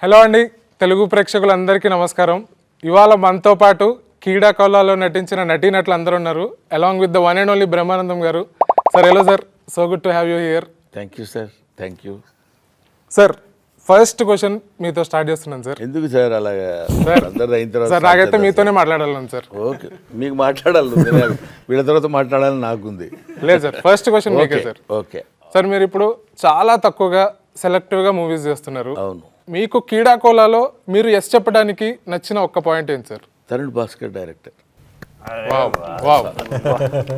Hello అండి, తెలుగు ప్రేక్షకులందరికీ నమస్కారం. ఇవాళ మనతో పాటు కీడా కోలాలో నటించిన నటీనటులు అందరూ ఉన్నారు. Along with the one and only Brahmanandam గారు. Sir hello sir, so good to have you here. Thank you sir, thank you sir. First question మీతో స్టార్ట్ చేస్తున్నాను సార్. ఎందుకు సార్ అలాగా? సార్ నాకైతే మీతోనే మాట్లాడాలను సార్. ఓకే, మీకు మాట్లాడాలి, వీళ్ళ తర్వాత మాట్లాడాలని నాకుంది. లేదు సార్, ఫస్ట్ క్వశ్చన్ మీకే సార్. ఓకే సార్, మీరు ఇప్పుడు చాలా తక్కువగా సెలెక్టివ్గా మూవీస్ చేస్తున్నారు. అవును. మీకు కీడా కోలాలో మీరు ఎస్ చెప్పడానికి నచ్చిన ఒక్క పాయింట్ ఏంటి sir? Tarun Bhaskar director.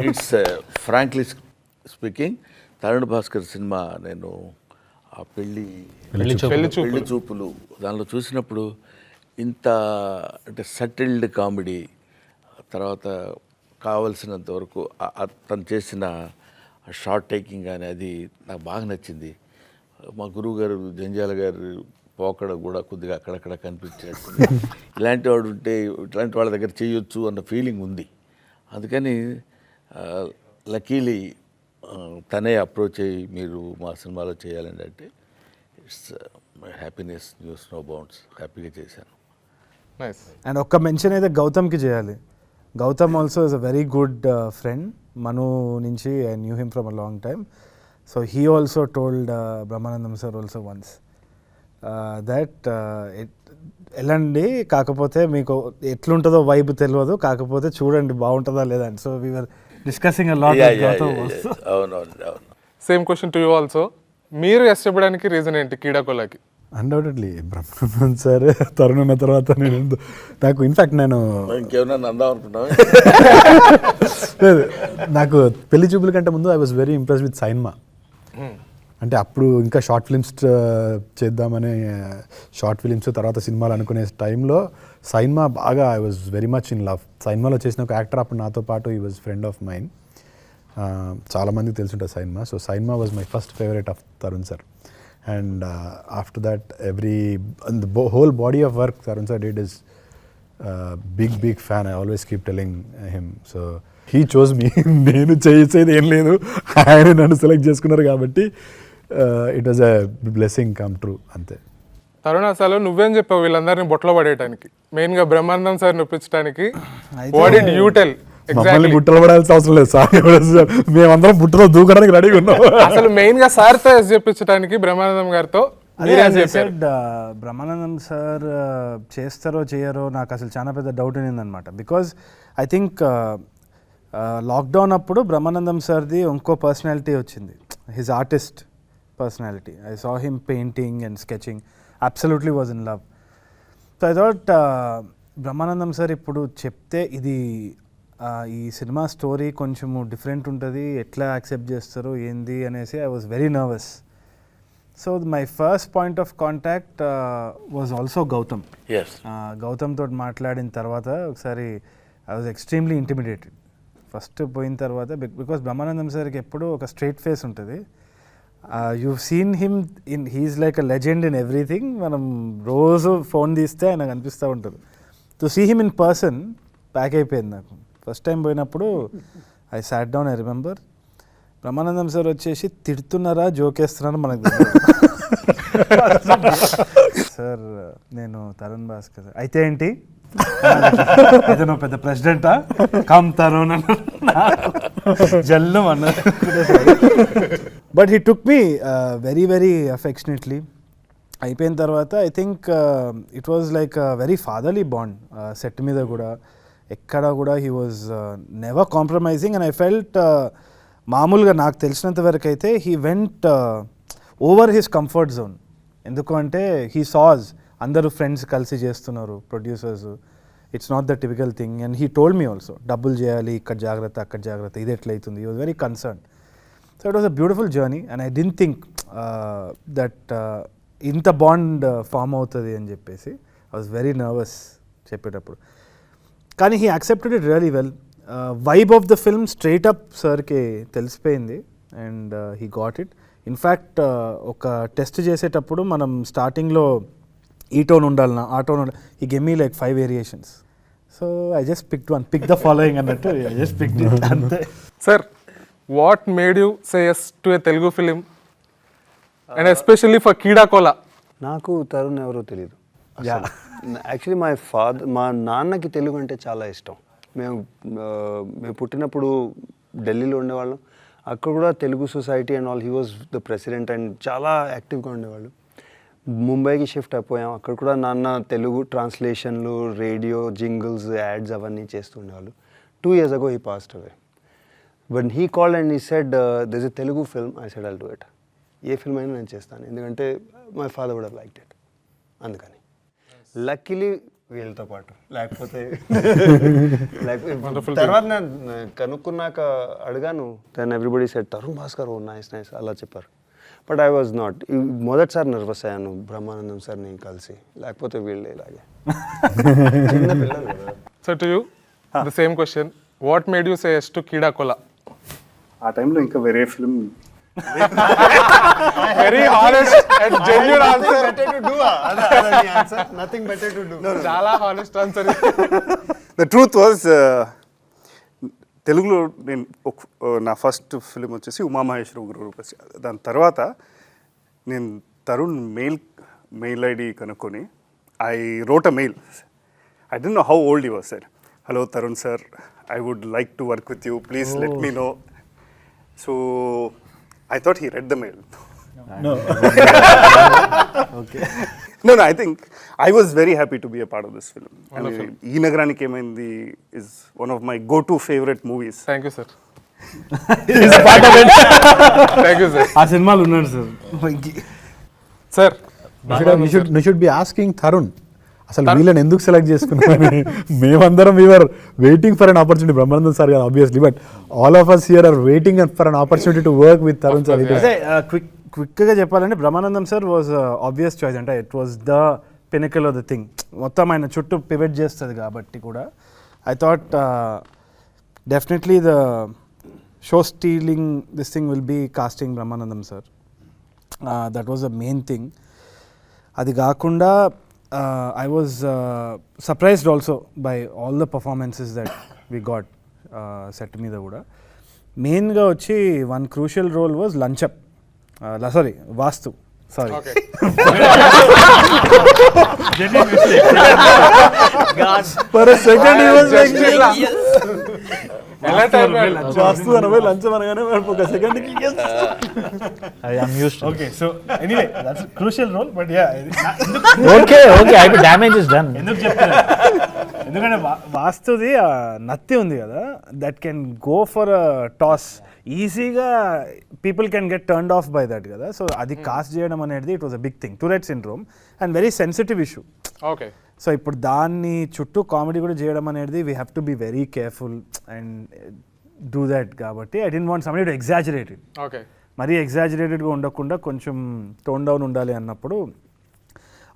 It's frankly speaking, Tarun Bhaskar cinema నేను ఆ పెళ్లి చూపులు దానిలో చూసినప్పుడు ఇంత అంటే సటిల్డ్ కామెడీ, తర్వాత కావలసినంత వరకు తను చేసిన షార్ట్ టేకింగ్ కానీ అది నాకు బాగా నచ్చింది. మా గురువు గారు జంజాల గారు పోకడ కూడా కొద్దిగా అక్కడక్కడ కనిపించేస్తుంది. ఇలాంటి వాడు ఉంటే ఇట్లాంటి వాళ్ళ దగ్గర చేయొచ్చు అన్న ఫీలింగ్ ఉంది. అందుకని లక్కీలీ తనే అప్రోచ్ అయ్యి మీరు మా సినిమాలో చేయాలండి అంటే it's happiness, knows no bounds, హ్యాపీగా చేశాను. నైస్. అండ్ ఒక్క మెన్షన్ అయితే గౌతమ్కి చేయాలి. Gautam also is a very good friend. Manu నుంచి I knew him from a long time. So he also told Brahmanandam sir also once that వెళ్ళండి, కాకపోతే మీకు ఎట్లుంటుందో వైబ్ తెలియదు, కాకపోతే చూడండి బాగుంటుందా లేదా అని. So we're discussing a lot. Same question to you also. మీరు ఎస్ చెప్పడానికి రీజన్ ఏంటి కీడా కోలాకి? Undoubtedly Brahmanandam sir. తరుణ్ ఉన్న తర్వాత నాకు ఇన్ఫ్యాక్ట్ నేను ఇంకేమన్నా అందాం అనుకుంటున్నాను. నాకు పెళ్లి చూపుల కంటే ముందు I was very impress with Sainma. అంటే అప్పుడు ఇంకా షార్ట్ ఫిల్మ్స్ చేద్దామని షార్ట్ ఫిల్మ్స్ తర్వాత సినిమాలు అనుకునే టైంలో సైన్మా బాగా I was very much in love. సైన్మాలో చేసిన ఒక యాక్టర్ అప్పుడు నాతో పాటు ఈ వాజ్ ఫ్రెండ్ ఆఫ్ మైన్. చాలామందికి తెలుసుంటుంది Sainma. So Sainma was my first favourite of Tarun sir. And after that, the whole body of work Tharun sir did is big fan. I always keep telling him. So he chose me. నేను చేసేది ఏం లేదు, ఆయన నన్ను select చేసుకున్నారు కాబట్టి it was a blessing come true అంతే. తరుణ్, అసలు నువ్వేం చెప్పావు వీళ్ళందరినీ బొట్లో పడేయడానికి, మెయిన్గా బ్రహ్మానందం సార్ నొప్పించడానికి? What did you tell? మమ్మల్ని బుట్టలు పడాల్సిన అవసరం లేదు సార్, మేమందరం బుట్టలో దూకడానికి రెడీగా ఉన్నాం. అసలు మెయిన్ గా సార్తో ఎస్ చెప్పించడానికి బ్రహ్మానందం గారితో బ్రహ్మానందం సార్ చేస్తారో చేయరో నాకు అసలు చాలా పెద్ద డౌట్ ఉన్నదన్నమాట. బికాజ్ ఐ థింక్ లాక్డౌన్ అప్పుడు బ్రహ్మానందం సార్ది ఇంకో పర్సనాలిటీ వచ్చింది, his artist personality. I saw him painting and sketching, absolutely was in love. So I thought Brahmanandam sir ఇప్పుడు చెప్తే ఇది ఈ సినిమా స్టోరీ కొంచెము డిఫరెంట్ ఉంటుంది, ఎట్లా యాక్సెప్ట్ చేస్తారో ఏంది అనేసి I was very nervous. So my first point of contact was also Gautam. Gautam తోటి మాట్లాడిన తర్వాత ఒకసారి I was extremely intimidated first పోయిన తర్వాత. బికాస్ బ్రహ్మానందం సార్కి ఎప్పుడు ఒక స్ట్రైట్ ఫేస్ ఉంటుంది. you've seen him in, he's like a legend in everything. మనం రోజు ఫోన్ తీస్తే ఆయన కనిపిస్తూ ఉంటారు. To see him in person pack అయిపోయింది నాకు. ఫస్ట్ టైం పోయినప్పుడు I sat down, I remember Brahmanandam sir వచ్చేసి తిడుతున్నారా జోకేస్తున్నారా మనకు సార్ నేను తరుణ్ భాస్కర్ అయితే ఏంటి అయితే నువ్వు పెద్ద ప్రెసిడెంటా కమ్ తరుణ్ జల్లు అన్న. But he took me very very affectionately. అయిపోయిన తర్వాత I think it was like very fatherly bond. Set మీద కూడా ఎక్కడ కూడా he was never compromising. And I felt మామూలుగా నాకు తెలిసినంత వరకు అయితే he went over his comfort zone. ఎందుకు అంటే హీ సాజ్ అందరూ ఫ్రెండ్స్ కలిసి చేస్తున్నారు, producers, it's not the typical thing. And he told me also డబ్బులు చేయాలి, ఇక్కడ జాగ్రత్త అక్కడ జాగ్రత్త, ఇది ఎట్లయితుంది. He was very concern. So it was a beautiful journey. And I didn't think that ఇంత బాండ్ ఫామ్ అవుతుంది అని చెప్పేసి ఐ వాజ్ వెరీ నర్వస్ చెప్పేటప్పుడు. కానీ he accepted it really well. Vibe of the film straight up సార్కి తెలిసిపోయింది and he got it. In fact ఒక test చేసేటప్పుడు మనం స్టార్టింగ్లో ఈ టోన్ ఉండాలన్నా ఆ టోన్ ఉండాలి, he gave me like 5 variations. So I just picked one, pick the following అన్నట్టు ఐ జస్ట్ పిక్డ్ ఇట్ అంతే. Sir, what made you say yes to a Telugu film and especially for Keedaa Kola? నాకు తరుణ్ ఎవరో తెలియదు. Actually మా నాన్నకి తెలుగు అంటే చాలా ఇష్టం. మేము పుట్టినప్పుడు ఢిల్లీలో ఉండేవాళ్ళం. అక్కడ కూడా Telugu society and all, he was the president and చాలా యాక్టివ్గా ఉండేవాళ్ళు. ముంబైకి షిఫ్ట్ అయిపోయాం. అక్కడ కూడా నాన్న తెలుగు ట్రాన్స్లేషన్లు, రేడియో జింగిల్స్, యాడ్స్ అవన్నీ చేస్తూ ఉండేవాళ్ళు. 2 years ago he passed away. When he called and he said, there's a Telugu film, I said, I'll do it. ఏ ఫిల్మ్ అయినా నేను చేస్తాను, ఎందుకంటే my father would have liked it. అందుకని లక్కీలీ వీళ్ళతో పాటు, లేకపోతే తర్వాత నేను కనుక్కున్నాక అడిగాను, then everybody said Tarun Bhascker, oh nice nice అలా చెప్పారు. But I was not. మొదటిసారి నర్వస్ అయ్యాను బ్రహ్మానందం సార్ని కలిసి, లేకపోతే వీళ్ళు ఇలాగే చిన్న పిల్లలు కదా. So to you the same question, what made you say yes to Keedaa Kola? ఆ టైంలో ఇంకా వేరే film very honest and genuine answer. Nothing better to do. చాలా honest answer. The truth was, తెలుగులో నేను నా ఫస్ట్ ఫిలిం వచ్చేసి ఉమామహేశ్వర గురురూపసి. దాని తర్వాత నేను తరుణ్ మెయిల్ ఐడి కనుక్కొని I wrote a mail. I don't know how old you was. Sir, hello Tarun sir, I would like to work with you. Please let me know. So I thought he read the mail. No. Okay. No, I think I was very happy to be a part of this film. Ee Nagarani Kemaindi is one of my go-to favorite movies. Thank you, sir. He's part of it. Thank you, sir. ఆ సినిమాలు ఉన్నాడు sir. Sir, you should be asking Tharun. అసలు వీళ్ళని ఎందుకు select చేసుకున్నాను? మేమందరం we're waiting for an opportunity. Brahmanandam sir గారు obviously, but all of us here are waiting for an opportunity to work with Tarun sir. క్విక్గా చెప్పాలంటే Brahmanandam sir was obvious choice. అంటే it was the pinnacle of the thing. మొత్తం ఆయన చుట్టూ pivot చేస్తుంది కాబట్టి కూడా I thought definitely the show stealing this thing will be casting Brahmanandam sir. That was the main thing. అది కాకుండా I was surprised also by all the performances that we got set మీద కూడా. మెయిన్గా వచ్చి వన్ క్రూషియల్ రోల్ వాజ్ లంచప్, sorry Vasthu, sorry for a second he was like Vasthu అనవే లంచం అనగానే ఒక సెకండ్కి I am used to. Okay. So anyway that's crucial role. But yeah, Okay, I mean damage is done. ఎందుకు చెప్తాను, ఎందుకంటే వాస్తుది నత్తి ఉంది కదా, that can go for toss ఈజీగా. People can get turned off by that కదా. సో అది cast చేయడం అనేది it was a big thing. Tourette syndrome and very sensitive issue. Okay. So ఇప్పుడు దాన్ని చుట్టూ కామెడీ కూడా చేయడం అనేది we have to be very careful and do that. కాబట్టి I don't want somebody to exaggerate it. Okay. మరీ ఎగ్జాజరేటెడ్గా ఉండకుండా కొంచెం టోన్ డౌన్ ఉండాలి అన్నప్పుడు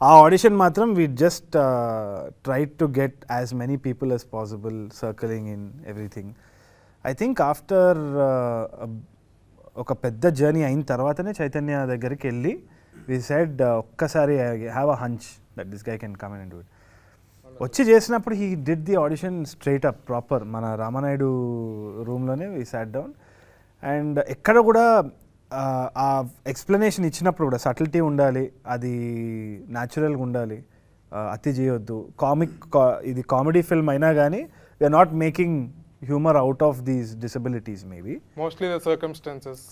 ఆ ఆడిషన్ మాత్రం we just try to get as many people as possible circling in everything. I think after ఒక పెద్ద జర్నీ అయిన తర్వాతనే చైతన్య దగ్గరికి వెళ్ళి వి సెడ్ ఒక్కసారి have a hunch that this guy can come and do it. వచ్చి చేసినప్పుడు he did the audition straight up proper మన రామానాయుడు రూమ్లోనే వి సాట్ డౌన్. అండ్ ఎక్కడ కూడా ఆ ఎక్స్ప్లెనేషన్ ఇచ్చినప్పుడు కూడా సటిల్టీ ఉండాలి, అది న్యాచురల్గా ఉండాలి, అతి చేయొద్దు. ఇది కామెడీ ఫిల్మ్ అయినా కానీ we are not making humour out of these disabilities. Maybe mostly the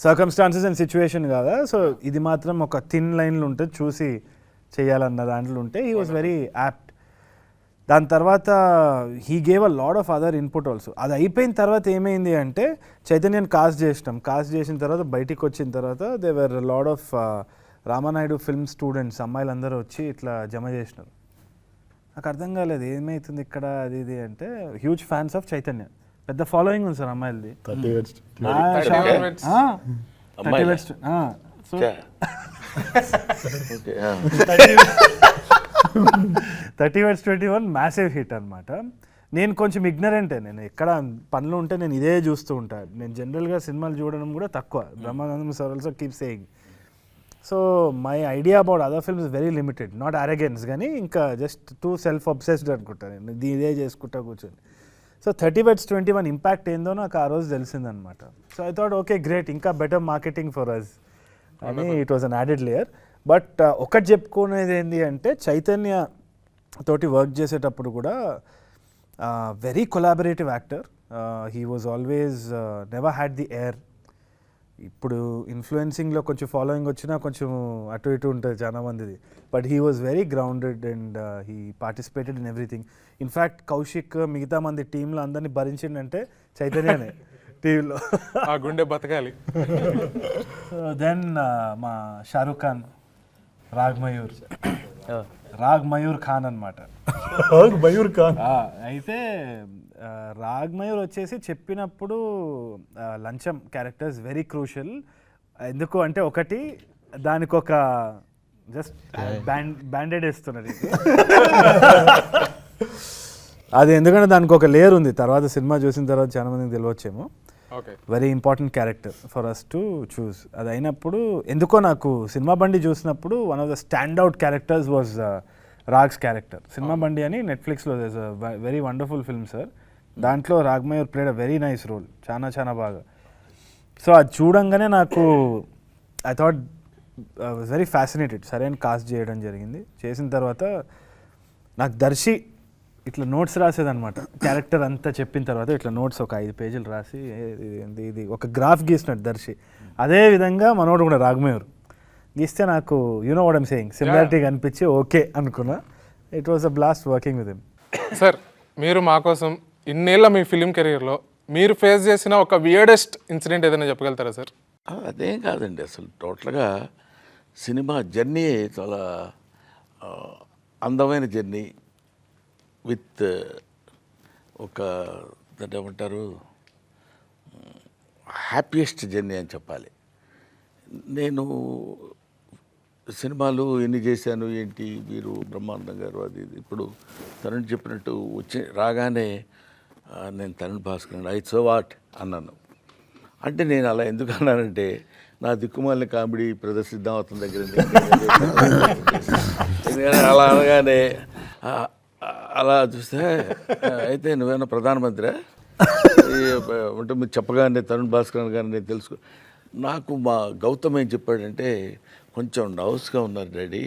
circumstances and situation కదా. సో ఇది మాత్రం ఒక థిన్ లైన్లు ఉంటుంది, చూసి చేయాలన్న దాంట్లో ఉంటే హీ వాజ్ వెరీ యాప్ట్. దాని తర్వాత he gave a lot of other input also. అది అయిపోయిన తర్వాత ఏమైంది అంటే చైతన్యని కాస్ట్ చేసిన తర్వాత బయటికి వచ్చిన తర్వాత they were lot of Ramanaidu film students అమ్మాయిలందరూ వచ్చి ఇట్లా జమ చేసినారు. నాకు అర్థం కాలేదు ఏమవుతుంది ఇక్కడ అది ఇది అంటే. హ్యూజ్ ఫ్యాన్స్ ఆఫ్ చైతన్య, పెద్ద ఫాలోయింగ్ ఉంది సార్ అమ్మాయిలది. 30 Words 21 మ్యాసివ్ హిట్ అనమాట. నేను కొంచెం ఇగ్నరెంటే, నేను ఎక్కడ పనులు ఉంటే నేను ఇదే చూస్తూ ఉంటాను. నేను జనరల్గా సినిమాలు చూడడం కూడా తక్కువ. Brahmanandam sir also keep saying. So my idea about other films is very limited. Not arrogance కానీ ఇంకా జస్ట్ టూ సెల్ఫ్ అబ్సెస్డ్ అనుకుంటాను నేను, ఇదే చేసుకుంటా కూర్చొని. సో 30 Words 21 ఇంపాక్ట్ ఏందో నాకు ఆ రోజు తెలిసిందనమాట. So I thought okay great, ఇంకా బెటర్ మార్కెటింగ్ ఫర్ అస్ అని. It was an added layer. But ఒకటి చెప్పుకునేది ఏంటి అంటే చైతన్య తోటి వర్క్ చేసేటప్పుడు కూడా very collaborative actor. He was always never had the air. ఇప్పుడు ఇన్ఫ్లుయెన్సింగ్లో కొంచెం ఫాలోయింగ్ వచ్చినా కొంచెం అటు ఇటు ఉంటుంది చాలా మందిది, but he was very grounded and he participated in everything. In fact Kaushik మిగతా మంది టీంలో అందరినీ భరించిందంటే చైతన్యనే టీవీలో. ఆ గుండె బతకాలి. దెన్ మా షారూక్ ఖాన్, రాగ్ మయూర్ ఖాన్ అనమాట. మయూర్ ఖాన్ అయితే రాగ్ మయూర్ వచ్చేసి చెప్పినప్పుడు లంచం క్యారెక్టర్స్ వెరీ క్రూషియల్. ఎందుకు అంటే ఒకటి దానికి ఒక జస్ట్ బ్యాండెడ్ వేస్తున్నది అది, ఎందుకంటే దానికి ఒక లేయర్ ఉంది. తర్వాత సినిమా చూసిన తర్వాత చాలా మందికి తెలియవచ్చేమో. Very important character for us to choose. అది అయినప్పుడు ఎందుకో నాకు సినిమా బండి చూసినప్పుడు one of the stand out characters was Rags character. Cinema Bandi అని నెట్ఫ్లిక్స్లో వెరీ వండర్ఫుల్ ఫిల్మ్ సార్. దాంట్లో Ragmayur played a very nice role, చాలా చాలా బాగా. సో అది చూడంగానే నాకు I thought was very fascinated. సరైన కాస్ట్ చేయడం జరిగింది. చేసిన తర్వాత నాకు దర్శి ఇట్లా నోట్స్ రాసేదనమాట. క్యారెక్టర్ అంతా చెప్పిన తర్వాత ఇట్లా నోట్స్ ఒక 5 పేజీలు రాసి ఇది ఒక గ్రాఫ్ గీసినట్టు దర్శి. అదే విధంగా మనోడు కూడా రాగ్మయూర్ గీస్తే నాకు you know what I'm saying similarity కనిపించి ఓకే అనుకున్నా. It was a blast working with him. Sir, మీరు మా కోసం ఇన్నేళ్ళ మీ ఫిలిం కెరీర్లో మీరు ఫేస్ చేసిన ఒక వియర్డెస్ట్ ఇన్సిడెంట్ ఏదైనా చెప్పగలుగుతారా సార్? అదేం కాదండి, అసలు టోటల్గా సినిమా జర్నీ చాలా అందమైన జర్నీ విత్ ఒక దాన్ని ఏమంటారు హ్యాపీయెస్ట్ జర్నీ అని చెప్పాలి. నేను సినిమాలు ఎన్ని చేశాను ఏంటి, మీరు బ్రహ్మానందం గారు అది ఇప్పుడు తరుణ్ చెప్పినట్టు రాగానే నేను Tarun Bhaskar I so what అన్నాను. అంటే నేను అలా ఎందుకు అన్నానంటే నా దిక్కుమాలిన కామెడీ ప్రదర్శిద్దాం అతని దగ్గర. ఎందుకంటే అలా అనగానే అలా చూస్తే అయితే నువ్వేమన్నా ప్రధానమంత్రి అంటే మీరు చెప్పగానే తరుణ్ భాస్కర్ గారిని నేను తెలుసుకో. నాకు మా గౌతమ్ ఏం చెప్పాడంటే కొంచెం నర్వస్గా ఉన్నారు డాడీ,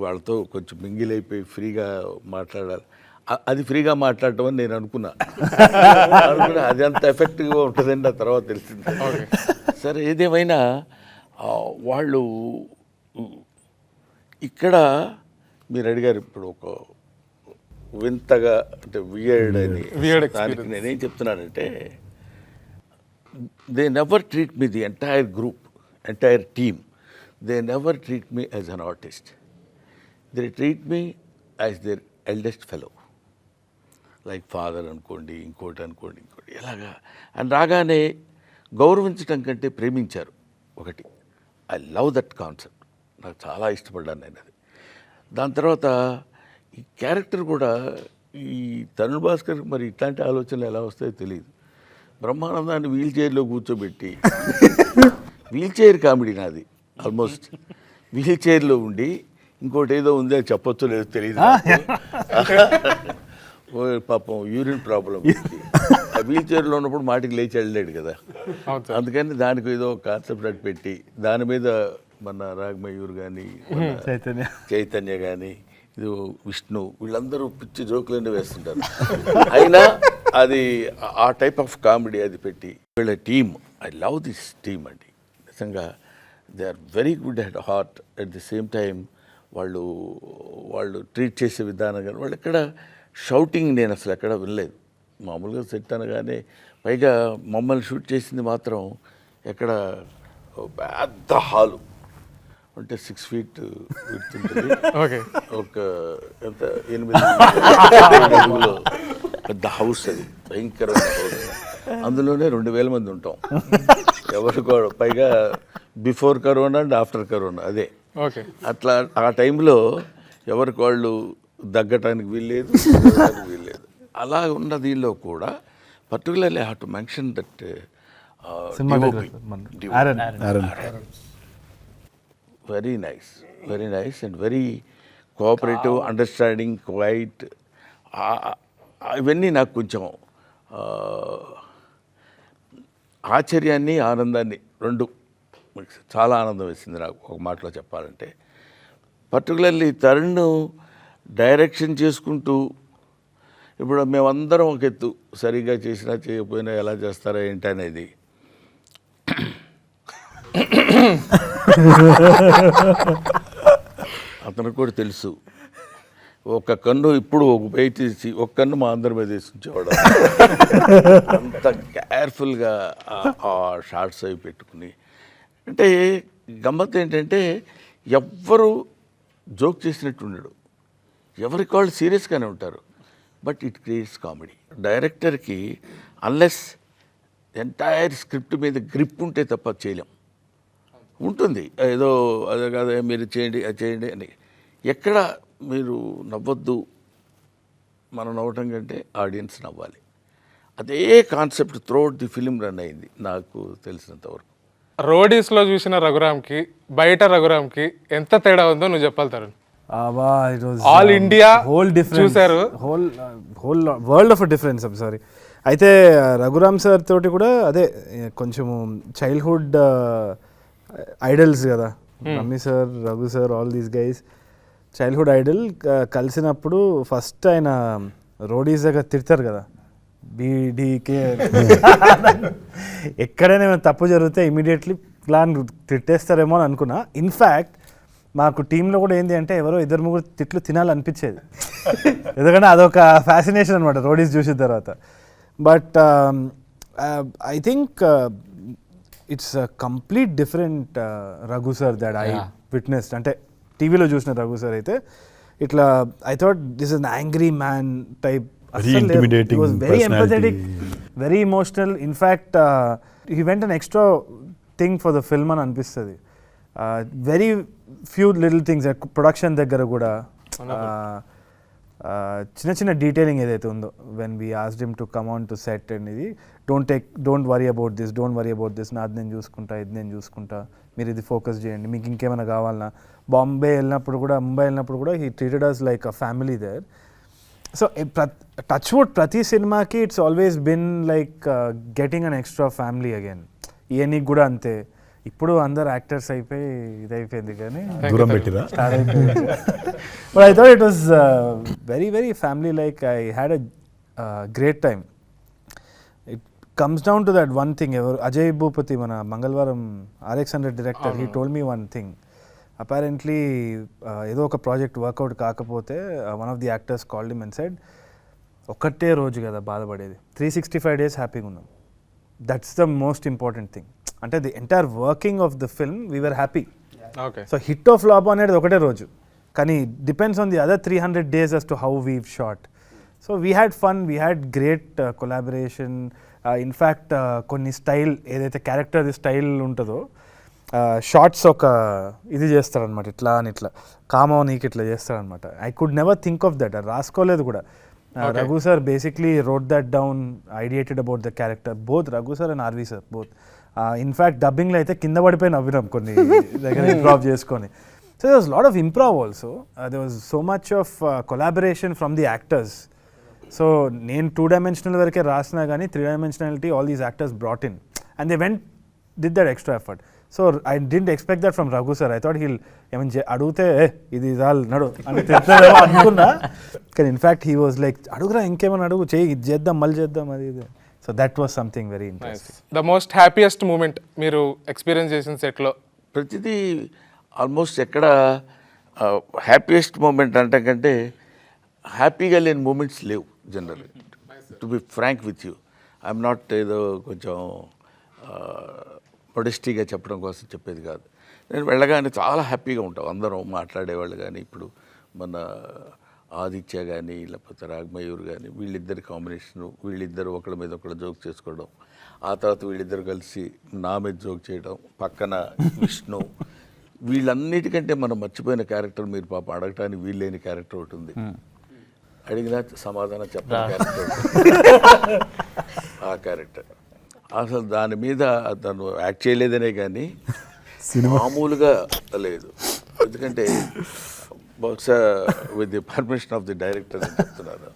వాళ్ళతో కొంచెం మింగిల్ అయిపోయి ఫ్రీగా మాట్లాడాలి. అది ఫ్రీగా మాట్లాడటం అని నేను అనుకున్నా. అది అంత ఎఫెక్టివ్గా ఉంటుందండి ఆ తర్వాత తెలిసింది. సరే, ఏదేమైనా వాళ్ళు ఇక్కడ మీరు అడిగారు ఇప్పుడు ఒక వింతగా అంటే వియర్డ్ అని, దానికి నేనేం చెప్తున్నానంటే they never treat me the entire group, entire team, they never treat me as an artist. They treat me as their eldest fellow, like father అనుకోండి, ఇంకోటి అనుకోండి, ఇంకోటి ఎలాగా. అని రాగానే గౌరవించడం కంటే ప్రేమించారు ఒకటి. ఐ లవ్ దట్ కాన్సెప్ట్, నాకు చాలా ఇష్టపడ్డాను నేను అది. దాని తర్వాత ఈ క్యారెక్టర్ కూడా ఈ తరుణ్ భాస్కర్ మరి ఇట్లాంటి ఆలోచనలు ఎలా వస్తాయో తెలియదు. బ్రహ్మానందాన్ని వీల్ చైర్లో కూర్చోబెట్టి వీల్ చైర్ కామెడీ నాది ఆల్మోస్ట్. వీల్ చైర్లో ఉండి ఇంకోటి ఏదో ఉంది అని చెప్పొచ్చో లేదో తెలియదు. పాపం యూరిన్ ప్రాబ్లం, ఆ వీల్ చైర్లో ఉన్నప్పుడు మాటికి లేచి వెళ్ళలేడు కదా, అందుకని దానికి ఏదో కాన్సెప్ట్ అటు పెట్టి దాని మీద మన రాగ్మయూర్ కానీ చైతన్య కానీ ఇది విష్ణు వీళ్ళందరూ పిచ్చి జోకులన్నీ వేస్తుంటారు. అయినా అది ఆ టైప్ ఆఫ్ కామెడీ అది పెట్టి వీళ్ళ team, I love this team అండి నిజంగా. They are very good at heart. At the same time వాళ్ళు ట్రీట్ చేసే విధానం కానీ వాళ్ళు ఎక్కడ షౌటింగ్ నేను అసలు ఎక్కడ వినలేదు. మామూలుగా సెట్ అనగానే పైగా మమ్మల్ని షూట్ చేసింది మాత్రం ఎక్కడ పెద్ద హాలు అంటే 6 feet విడుతుంటుంది, ఒక ఎంత 8 అడుగులో పెద్ద హౌస్, అది భయంకరమైన హౌస్. అందులోనే 2000 మంది ఉంటాం ఎవరు కూడా. పైగా before corona and after corona అదే అట్లా. ఆ టైంలో ఎవరికి వాళ్ళు దగ్గటానికి వీల్లేదు, వీల్లేదు. అలా ఉన్న దీనిలో కూడా particularly I have to mention that very nice and very cooperative, understanding, quite. ఇవన్నీ నాకు కొంచెం ఆశ్చర్యాన్ని ఆనందాన్ని రెండు చాలా ఆనందం వేసింది నాకు ఒక మాటలో చెప్పాలంటే. పర్టికులర్లీ తరుణ్ డైరెక్షన్ చేసుకుంటూ, ఇప్పుడు మేమందరం ఒక ఎత్తు, సరిగ్గా చేసినా చేయకపోయినా ఎలా చేస్తారా ఏంటి అనేది అతనికి కూడా తెలుసు. ఒక కన్ను ఇప్పుడు ఒక బయట తీసి ఒక కన్ను మా అందరి మీద వేసి ఉంచేవాడు. అంత కేర్ఫుల్గా ఆ షార్ట్స్ అవి పెట్టుకుని. అంటే గమ్మత్ ఏంటంటే ఎవ్వరు జోక్ చేసినట్టు ఉండడు, ఎవరికి వాళ్ళు సీరియస్గానే ఉంటారు. But it creates comedy. డైరెక్టర్కి అన్లెస్ ఎంటైర్ స్క్రిప్ట్ మీద గ్రిప్ ఉంటే తప్ప చేయలేం. ఉంటుంది ఏదో అదే కాదు మీరు చేయండి అది చేయండి అని. ఎక్కడ మీరు నవ్వద్దు, మనం నవ్వటం కంటే ఆడియన్స్ నవ్వాలి. అదే concept throughout the film run అయింది నాకు తెలిసినంతవరకు. రోడీస్లో చూసిన రఘురామ్కి బయట రఘురామ్కి ఎంత తేడా ఉందో నువ్వు చెప్పాలి Tarun. It was all India whole difference, చూశారు, whole world of a difference. I'm sorry. అయితే రఘురామ్ సార్ తోటి కూడా అదే కొంచెము చైల్డ్హుడ్ ఐడల్స్ కదా, Rammi sir, Raghu sir, all these guys childhood idol. కలిసినప్పుడు ఫస్ట్ ఆయన రోడీస్ దగ్గర తిడతారు కదా, బీడీకే ఎక్కడైనా ఏమైనా తప్పు జరిగితే ఇమీడియట్లీ ప్లాన్ తిట్టేస్తారేమో అని అనుకున్నా. ఇన్ఫ్యాక్ట్ మాకు టీంలో కూడా ఏంటి అంటే ఎవరో 2-3 తిట్లు తినాలనిపించేది, ఎందుకంటే అదొక ఫ్యాసినేషన్ అనమాట రోడీస్ చూసిన తర్వాత. But I think it's complete different Raghu sir that I witnessed. అంటే టీవీలో చూసిన రఘు సార్ అయితే ఇట్లా I thought this is an angry man type. intimidating very personality. Empathetic, very emotional. In fact he went an extra thing for the film అని అనిపిస్తుంది. Very few little things production దగ్గర కూడా చిన్న చిన్న డీటెయిలింగ్ ఏదైతే ఉందో, when we asked him to come on to set and ఇది don't worry about this, నాది నేను చూసుకుంటా, ఇది నేను చూసుకుంటా, మీరు ఇది ఫోకస్ చేయండి, మీకు ఇంకేమైనా కావాలన్నా. ముంబై వెళ్ళినప్పుడు కూడా he treated us like a family there. So touch wood ప్రతి సినిమాకి it's always been like getting an extra family again. ఈయనకి కూడా అంతే. ఇప్పుడు అందరు యాక్టర్స్ అయిపోయి ఇదైపోయింది కానీ దూరం పెట్టిరా. But I thought it was very very family like. I had a great time. It comes down to that one thing. ఎవరు అజయ్ భూపతి మన Mangalavaaram RX100 director, he told me one thing. Apparently ఏదో ఒక ప్రాజెక్ట్ వర్కౌట్ కాకపోతే one of the actors called him and said, ఒక్కటే రోజు కదా బాధపడేది, 365 days హ్యాపీగా ఉన్నాం. That's the most important thing. అంటే the entire working of the film we were happy. So hit of flop అనేది ఒకటే రోజు, కానీ depends on the other 300 days as to how we've shot. So we had fun, we had great collaboration. In fact కొన్ని style ఏదైతే character style ఉంటుందో, shorts ఒక ఇది చేస్తారనమాట, ఇట్లా అని ఇట్లా కామో నీకు ఇట్లా చేస్తారనమాట. I could never think of that, రాసుకోలేదు కూడా. Raghu sir basically wrote that down, ideated about the character. Both Raghu sir and RV sir, both. In fact, dubbing lo aithe kinda padipoyi navvinam konni దగ్గర improv cheskoni. So there was a lot of improv also. There was so much of collaboration from the actors. So నేను 2-dimensional వరకే రాసినా కానీ 3-dimensionality all these actors brought in, and they did that extra effort. So I didn't expect that from Raghu sir. I thought he'll ఏమైనా అడిగితే ఇది చాలు నడు అని తిట్టాడేమో అనుకున్నా, కానీ ఇన్ఫ్యాక్ట్ హీ వాజ్ లైక్ అడుగురా ఇంకేమైనా అడుగు, చేయి ఇది చేద్దాం మళ్ళీ చేద్దాం అది ఇది. So that was something very interesting. The most happiest moment మీరు ఎక్స్పీరియన్స్ చేసిన సెట్లో? ప్రతిదీ ఆల్మోస్ట్ ఎక్కడ హ్యాపీయెస్ట్ మూమెంట్ అంటే కంటే హ్యాపీగా లేని మూమెంట్స్ లేవు generally. To be frank with you, I'm not ఏదో కొంచెం మొడెస్టీగా చెప్పడం కోసం చెప్పేది కాదు. నేను వెళ్ళగానే చాలా హ్యాపీగా ఉంటాం, అందరం మాట్లాడేవాళ్ళు. కానీ ఇప్పుడు మన ఆదిత్య కానీ లేకపోతే రాగమయూర్ కానీ వీళ్ళిద్దరి కాంబినేషను, వీళ్ళిద్దరు ఒకళ్ళ మీద ఒకళ్ళు జోక్ చేసుకోవడం, ఆ తర్వాత వీళ్ళిద్దరు కలిసి నా మీద జోక్ చేయడం, పక్కన విష్ణు, వీళ్ళన్నిటికంటే మనం మర్చిపోయిన క్యారెక్టర్ మీరు పాప అడగటానికి వీల్లేని క్యారెక్టర్ ఒకటి ఉంది. అడిగినా సమాధానం చెప్పని క్యారెక్టర్ ఆ క్యారెక్టర్. అసలు దాని మీద తను యాక్ట్ చేయలేదనే కానీ మామూలుగా లేదు. ఎందుకంటే బహుశా with the permission of the director అని చెప్తున్నారు.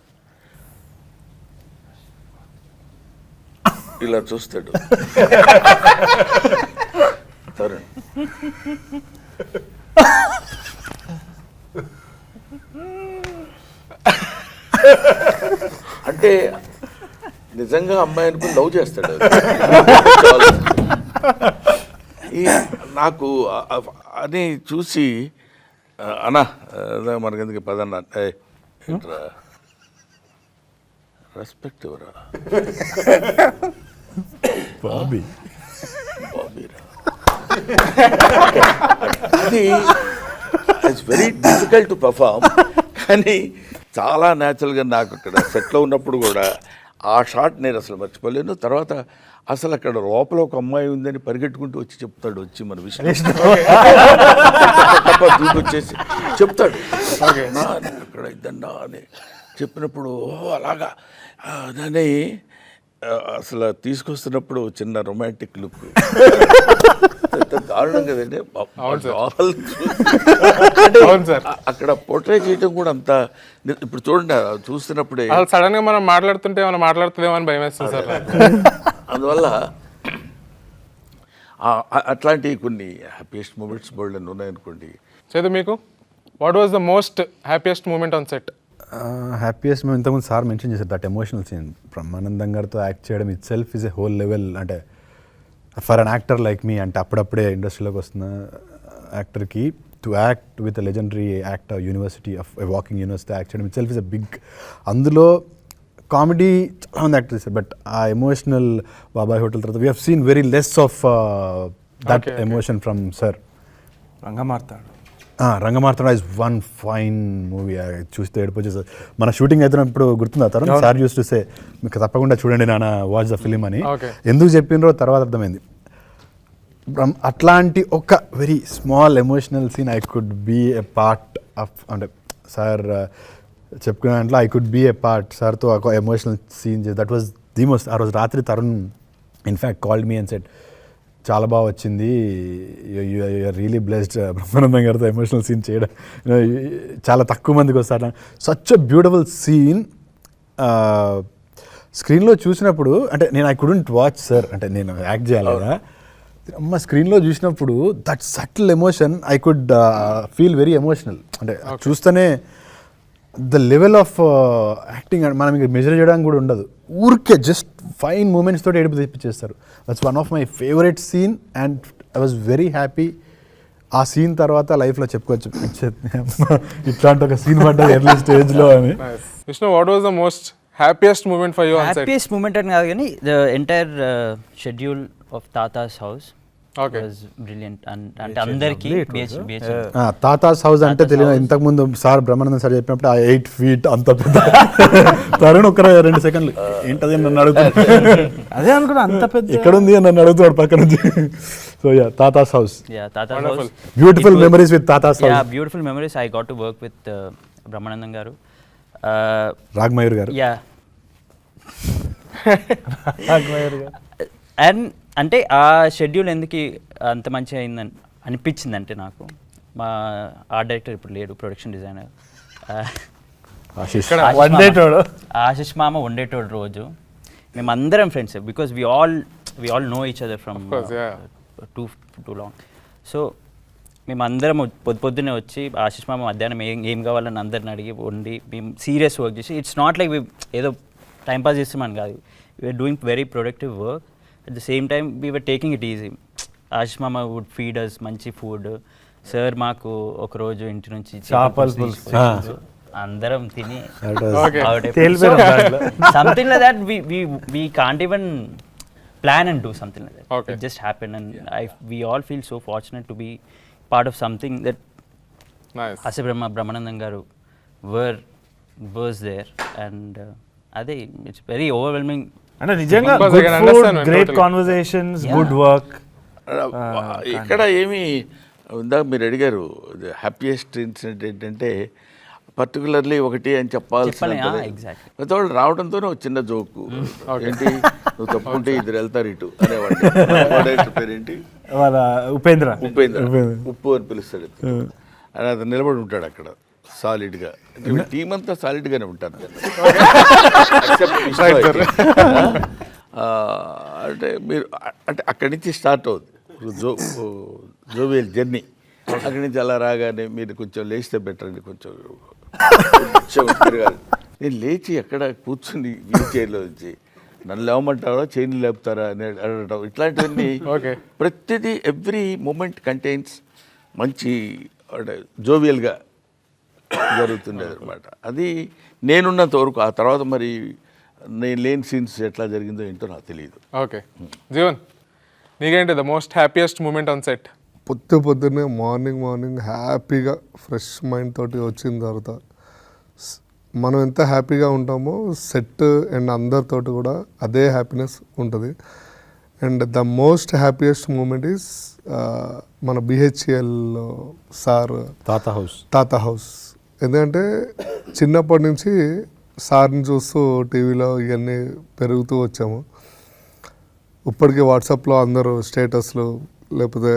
ఇలా చూస్తాడు, తరుణ్. అంటే నిజంగా అమ్మాయి అనుకుని లవ్ చేస్తాడు. నాకు అని చూసి అన్నా మనకెందుకు పదన్నా రెస్పెక్ట్ ఎవరా బాబీ అది it's very difficult to perform. కానీ చాలా న్యాచురల్గా నాకు అక్కడ సెట్లో ఉన్నప్పుడు కూడా ఆ షాట్ నేను అసలు మర్చిపోలేను. తర్వాత అసలు అక్కడ లోపల ఒక అమ్మాయి ఉందని పరిగెట్టుకుంటూ వచ్చి చెప్తాడు, వచ్చి మన విషయం వచ్చేసి చెప్తాడు అక్కడ ఇద్దన్నా అని చెప్పినప్పుడు అలాగా దాన్ని అసలు తీసుకొస్తున్నప్పుడు చిన్న రొమాంటిక్ లుక్ దారుణం కదండి. అక్కడ పోర్ట్రే చేయడం కూడా అంత ఇప్పుడు చూడండి చూస్తున్నప్పుడే సడన్ గా మనం మాట్లాడుతుంటే మనం మాట్లాడుతుందేమో అని భయం వేస్తుంది సార్. అందువల్ల అట్లాంటి కొన్ని హ్యాపీయెస్ట్ మూమెంట్స్ బోల్డ్ అని ఉన్నాయనుకోండి. చేదు మీకు what was the most happiest moment on set? Happiest మేము ఇంతకుముందు సార్ మెన్షన్ చేశారు దట్ ఎమోషనల్ సీన్. బ్రహ్మానందం గారితో యాక్ట్ చేయడం itself is a whole level. అంటే for an actor like me, అంటే అప్పుడప్పుడే ఇండస్ట్రీలోకి వస్తున్న యాక్టర్కి to act with a legendary actor university of walking university act చేయడం itself is a big. అందులో కామెడీ చాలా మంది యాక్టర్ చేశారు, బట్ ఆ ఎమోషనల్ బాబాయ్ హోటల్ తర్వాత we have seen very less of that emotion from sir. Rangamarthanda is one fine movie. చూస్తే ఏడిపోచేసారు. మన షూటింగ్ అవుతున్నప్పుడు గుర్తుందా Tarun sir use to say మీకు తప్పకుండా చూడండి నాన్న వాచ్ ద ఫిలిం అని. ఎందుకు చెప్పినరో తర్వాత అర్థమైంది. అట్లాంటి ఒక very small emotional scene I could be a part of. అంటే సార్ చెప్పుకునే దాంట్లో I could be a part. సార్తో ఒక emotional scene that was the most. ఆ రోజు రాత్రి Tarun in fact called me and said చాలా బాగా వచ్చింది, యూఆర్ రియలీ బ్లెస్డ్ బ్రహ్మానందం గారితో ఎమోషనల్ సీన్ చేయడం. చాలా తక్కువ మందికి వస్తారు. Such a beautiful scene. స్క్రీన్లో చూసినప్పుడు అంటే నేను ఐ కుడెంట్ వాచ్ సార్, అంటే నేను యాక్ట్ చేయాలి కదా, అమ్మ స్క్రీన్లో చూసినప్పుడు that subtle emotion I could feel very emotional. అంటే చూస్తేనే ద లెవెల్ ఆఫ్ యాక్టింగ్ మనం ఇంకా మెజర్ చేయడానికి కూడా ఉండదు. ఊరికే జస్ట్ ఫైన్ మూమెంట్స్ తోటి ఏడుపు తెప్పించేస్తారు. That's one of my favourite scene and I was very happy. ఆ సీన్ తర్వాత లైఫ్లో చెప్పుకోవచ్చు ఇట్లాంటి ఒక సీన్ పడ్డది ఎర్లీ స్టేజ్లో అని. Vishnu, what was the most happiest moment for you on set? Happiest moment అని కాదు కానీ ద ఎంటైర్ షెడ్యూల్ ఆఫ్ తాతాస్ హౌస్ వాజ్ బ్రిలియంట్. అంటే అందరికీ తాతాస్ హౌస్ అంటే తెలియదు. ఇంతకుముందు సార్ బ్రహ్మానందం సార్ చెప్పినప్పుడు ఆ 8 feet అంత పెద్ద తరుణ్ ఒక 2 సెకండ్లు ఏంటది నన్ను అడుగుతాడు. అదే అనుకున్నా అంత పెద్ద ఎక్కడుంది అని నన్ను అడుగుతాడు పక్క నుంచి. సో యా తాతాస్ హౌస్, బ్యూటిఫుల్ మెమరీస్ విత్ తాతాస్ house. Beautiful memories. I got to work with Brahmanandam garu, Raghamayur గారు. యా అండ్ అంటే ఆ షెడ్యూల్ ఎందుకు అంత మంచిగా అయిందని అనిపించింది అంటే నాకు మా ఆర్ట్ డైరెక్టర్ ఇప్పుడు లేడు, ప్రొడక్షన్ డిజైనర్ ఆశిష్ మామ ఉండేటోడు. రోజు మేమందరం friends because we all know each other from too long. So మేమందరం పొద్దున్నే వచ్చి ఆశిష్ మామ మధ్యాహ్నం ఏం కావాలని అందరిని అడిగి వండి మేము సీరియస్ వర్క్ చేసి, ఇట్స్ నాట్ లైక్ ఏదో టైంపాస్ చేస్తామని కాదు, we are doing very productive work. At the same time we were taking it easy. Ashish మామ వుడ్ ఫీడ్ అస్ మంచి ఫుడ్. సార్ మాకు ఒకరోజు ఇంటి నుంచి అందరం తిని something like that we can't even plan and do something like that. It just happened and we all feel so fortunate to be part of something that Ase Brahmanandam garu was there and ade it's very overwhelming. అంటే నిజంగా good food, great conversations, good work. ఇక్కడ ఏమి ఉందా మీరు అడిగారు happiest incident ఏంటంటే particularly ఒకటి అని చెప్పాల్సిన ప్రతి వాళ్ళు రావడంతోనే ఒక చిన్న జోకు ఏంటి, నువ్వు తప్పుకుంటే ఇద్దరు వెళ్తారు ఇటు అనేవాడు. పేరేంటి? ఉపేంద్ర. ఉప్పు అని పిలుస్తాడు. అని అతను నిలబడి ఉంటాడు అక్కడ సాలిడ్గా. టీం అంతా సాలిడ్గానే ఉంటారు. అంటే మీరు అంటే అక్కడి నుంచి స్టార్ట్ అవుతుంది జోవియల్ జర్నీ. అక్కడి నుంచి అలా రాగానే మీరు కొంచెం లేచితే బెటర్ అండి, కొంచెం తిరగాలి. నేను లేచి ఎక్కడ కూర్చుని వీల్ చైర్లో వచ్చి నన్ను లేవమంటారా చైన్ లేపుతారా అని అడగటం, ఇట్లాంటివన్నీ ప్రతిదీ ఎవ్రీ మూమెంట్ కంటైన్స్ మంచి జోవియల్గా జరుగుతుండేది అనమాట. అది నేనున్నంత వరకు. ఆ తర్వాత మరి నేను లేని సీన్స్ ఎట్లా జరిగిందో ఏంటో నాకు తెలియదు. ఓకే జీవన్, నీకేంటి the most happiest moment on set? పొద్దున్నే మార్నింగ్ హ్యాపీగా ఫ్రెష్ మైండ్ తోటి వచ్చిన తర్వాత మనం ఎంత హ్యాపీగా ఉంటామో సెట్ అండ్ అందరితోటి కూడా అదే హ్యాపీనెస్ ఉంటుంది. And the most happiest moment is మన బిహెచ్ఎల్ సార్ తాత హౌస్. ఎందుకంటే చిన్నప్పటి నుంచి సార్ని చూస్తూ టీవీలో ఇవన్నీ పెరుగుతూ వచ్చాము. ఇప్పటికీ వాట్సాప్లో అందరూ స్టేటస్లు లేకపోతే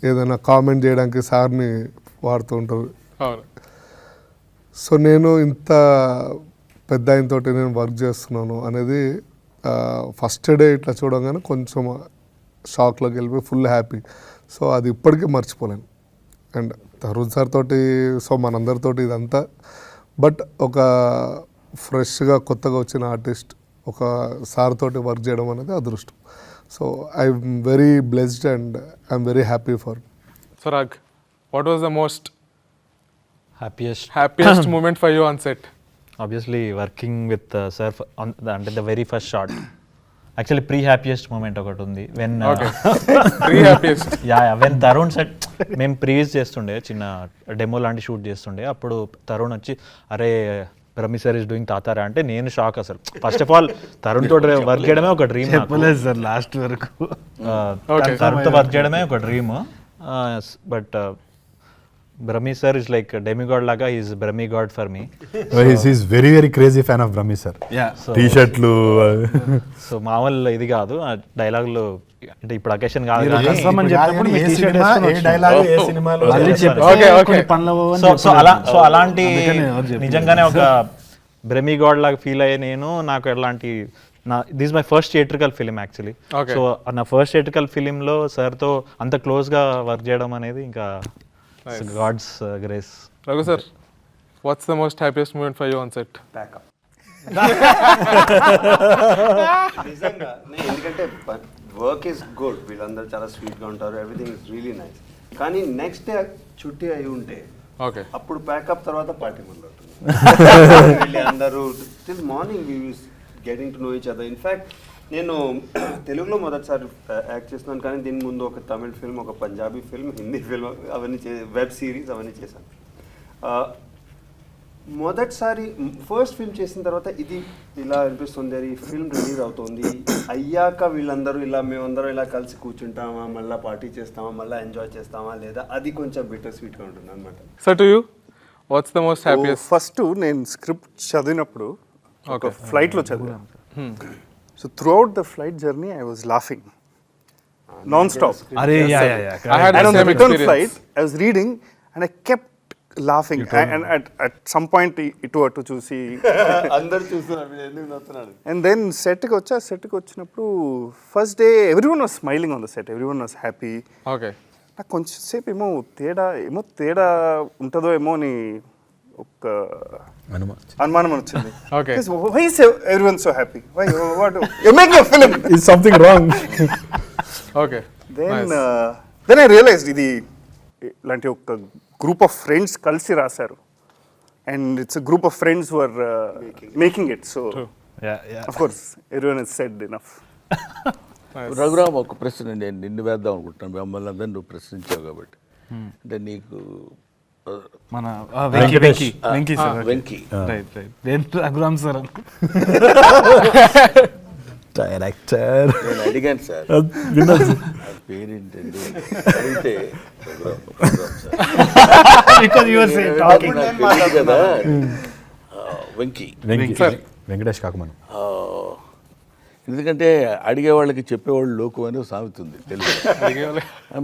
ఏదైనా కామెంట్ చేయడానికి సార్ని వాడుతూ ఉంటారు. సో నేను ఇంత పెద్ద ఆయనతోటి నేను వర్క్ చేస్తున్నాను అనేది ఫస్ట్ డే ఇట్లా చూడగానే కొంచెం షాక్లోకి వెళ్ళిపోయి ఫుల్ హ్యాపీ. సో అది ఇప్పటికీ మర్చిపోలేను. అండ్ తరుణ్ సార్ తోటి, సో మనందరితోటి ఇదంతా, బట్ ఒక ఫ్రెష్గా కొత్తగా వచ్చిన ఆర్టిస్ట్ ఒక సార్ తోటి వర్క్ చేయడం అనేది అదృష్టం. So I'm very blessed and I'm very happy for. So Raag, what was the most happiest moment for you on set? obviously working with sir on the very first shot. Actually pre-happiest moment ఒకటి ఉంది when pre-happiest when Tarun set మేము previous చేస్తుండే చిన్న demo లాంటి shoot చేస్తుండే. అప్పుడు తరుణ్ వచ్చి అరే బ్రహ్మి సార్ ఇస్ డూయింగ్ తాతారా అంటే నేను షాక్ అసలు. ఫస్ట్ ఆఫ్ ఆల్ తరుణ్ తోటి వర్క్ చేయడమే ఒక డ్రీమ్. సార్ లాస్ట్ వరకు తరుణ్తో వర్క్ చేయడమే ఒక dream. But Brahmi sir is like a demigod laga. He is Brahmi god for me. He's very crazy fan of Brahmi sir. So, T-shirtlu. So మామూలు ఇది కాదు ఆ డైలాగులు, అంటే ఇప్పుడు అకేషన్ కాదు. సో అలాంటి నిజంగానే ఒక బ్రహ్మి గాడ్ లాగా ఫీల్ అయ్యే నేను. నాకు ఎలాంటి this my first theatrical film actually. So నా ఫస్ట్ థియేట్రికల్ ఫిలింలో సార్తో అంత క్లోజ్గా వర్క్ చేయడం అనేది ఇంకా God's grace. Raghu sir, what's the most happiest moment for you on set? Backup. నిజంగా ఎందుకంటే వర్క్ ఈస్ గుడ్, వీళ్ళందరూ చాలా స్వీట్గా ఉంటారు, ఎవ్రీథింగ్ ఇస్ రియలీ నైస్. కానీ నెక్స్ట్ డే చుట్టి అయి ఉంటే అప్పుడు ప్యాకప్ తర్వాత పార్టీ మొదలవుతుంది. అందరూ till morning we use getting to know each other. In fact నేను తెలుగులో మొదటిసారి యాక్ట్ చేస్తున్నాను, కానీ దీని ముందు ఒక తమిళ్ ఫిల్మ్, ఒక పంజాబీ ఫిల్మ్, హిందీ ఫిల్మ్, అవన్నీ వెబ్ సిరీస్ అవన్నీ చేశాను. మొదటిసారి ఫస్ట్ ఫిల్మ్ చేసిన తర్వాత ఇది ఇలా అనిపిస్తుంది, ఈ ఫిల్మ్ రిలీజ్ అవుతుంది అయ్యాక వీళ్ళందరూ ఇలా మేమందరం ఇలా కలిసి కూర్చుంటామా, మళ్ళీ పార్టీ చేస్తామా, మళ్ళీ ఎంజాయ్ చేస్తామా లేదా, అది కొంచెం బిటర్ స్వీట్గా ఉంటుంది అనమాట. So to you what's the most happiest? First నేను స్క్రిప్ట్ చదివినప్పుడు ఒక ఫ్లైట్లో చదివాను. So throughout the flight journey, I was laughing non-stop. I had and the on the same return experience. flight, I was reading and I kept laughing. And at some point, it was to choose. అందరూ చూస్తున్నారు ఎందుకు నవ్వుతున్నాడు. And then set కి వచ్చినప్పుడు first day everyone was smiling on the set. Everyone was happy. Okay. నాకు కొంచెం సేపు ఏమో తేడా ఉంటుందో ఏమో అని ఒక అనుమానం వచ్చింది. Okay. Why is everyone so happy? Why? What? You're making a film. Is something wrong? Okay. Then I realized ఇది ఇలాంటి ఒక గ్రూప్ ఆఫ్ ఫ్రెండ్స్ కలిసి రాశారు. And it's a group of friends who are making it. So, of course, everyone has said enough. Raghuram, ఒక ప్రశ్న నేను నిన్ను వేద్దాం అనుకుంటున్నాను, మిమ్మల్ని అందరినీ నువ్వు ప్రశ్నించావు కాబట్టి. అంటే నీకు మన వెంకీ రఘురామ్ సార్ డైరెక్టర్ నేను అడిగాను సార్ పేరేంటండి అడిగితే కదా వెంకీ వెంకటేష్ కాకమను. ఎందుకంటే అడిగేవాళ్ళకి చెప్పేవాళ్ళు లోకు అని సామెత ఉంది తెలుగు.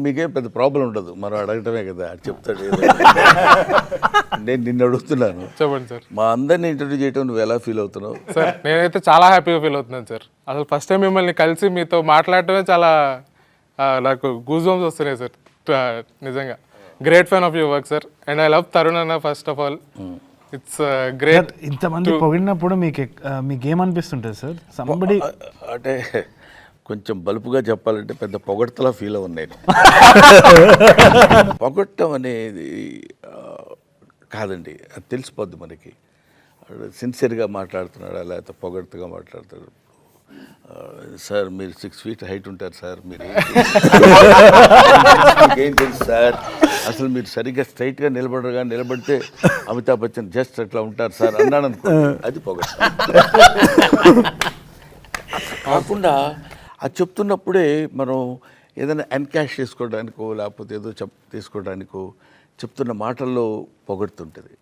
మీకేం పెద్ద ప్రాబ్లం ఉండదు, మనం అడగటమే కదా, చెప్తాడు. నేను నిన్ను అడుగుతున్నాను, చెప్పండి సార్. మా అందరినీ ఇంటర్వ్యూ చేయటం నువ్వు ఎలా ఫీల్ అవుతున్నావు? సార్ నేనైతే చాలా హ్యాపీగా ఫీల్ అవుతున్నాను సార్. అసలు ఫస్ట్ టైం మిమ్మల్ని కలిసి మీతో మాట్లాడటమే చాలా నాకు గూస్ బంప్స్ వస్తున్నాయి సార్. నిజంగా great fan of your work sir. And I love Tarun అన్న first of all. It's great. ఇంతమంది పొగిడినప్పుడు మీకేమనిపిస్తుంటుంది సార్? సంబడి అంటే కొంచెం బలుపుగా చెప్పాలంటే పెద్ద పొగడ్తలా ఫీల్ అవ్వను. పొగట్టం అనేది కాదండి, అది తెలిసిపోద్ది మనకి. సిన్సియర్గా మాట్లాడుతున్నాడా లేకపోతే పొగడ్తగా మాట్లాడుతున్నాడు. సార్ మీరు 6 feet హైట్ ఉంటారు సార్, మీరు ఏం తెలుసు సార్, అసలు మీరు సరిగ్గా స్ట్రైట్గా నిలబడితే అమితాబ్ బచ్చన్ జస్ట్ అట్లా ఉంటారు సార్ అన్నాడు అనుకో, అది పొగడ్త. కాకుండా అది చెప్తున్నప్పుడే మనం ఏదైనా ఎన్కాష్ చేసుకోవడానికో లేకపోతే ఏదో తీసుకోవడానికో చెప్తున్న మాటల్లో పొగడుతుంటుంది.